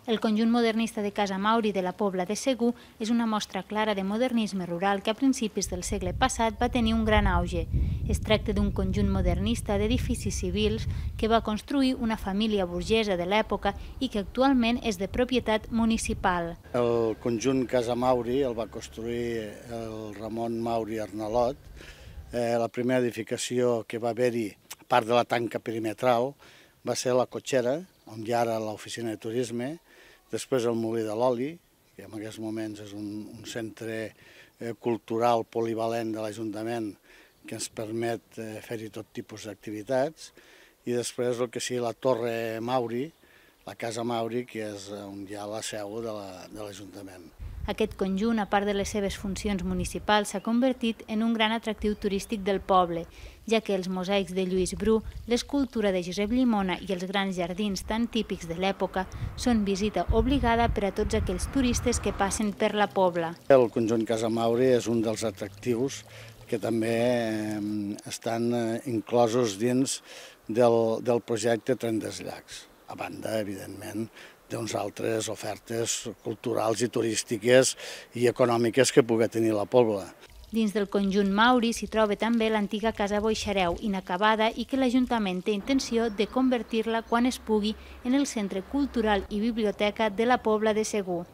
El conjunt modernista de Casa Mauri de la Pobla de Segur és una mostra clara de modernisme rural que a principis del segle passat va tenir un gran auge. Es tracta d'un conjunt modernista d'edificis civils que va construir una família burgesa de l'època i que actualment és de propietat municipal. El conjunt Casa Mauri el va construir el Ramon Mauri Arnalot. La primera edificació que va haver-hi, a part de la tanca perimetral, va ser la Cotxera, on hi ha ara l'oficina de turisme, després el Molí de l'Oli, que en aquests moments és un centre cultural polivalent de l'Ajuntament que ens permet fer-hi tot tipus d'activitats, i després el que sigui la Torre Mauri, la Casa Mauri, que és on hi ha la seu de l'Ajuntament. Aquest conjunt, a part de les seves funcions municipals, s'ha convertit en un gran atractiu turístic del poble, ja que els mosaics de Lluís Bru, l'escultura de Josep Llimona i els grans jardins tan típics de l'època són visita obligada per a tots aquells turistes que passen per la Pobla. El conjunt Casa Mauri és un dels atractius que també estan inclosos dins del projecte Tren dels Llacs. A banda, evidentment, d'unes altres ofertes culturals i turístiques i econòmiques que pugui tenir la Pobla. Dins del conjunt Mauri s'hi troba també l'antiga Casa Boixareu, inacabada i que l'Ajuntament té intenció de convertir-la quan es pugui en el centre cultural i biblioteca de la Pobla de Segur.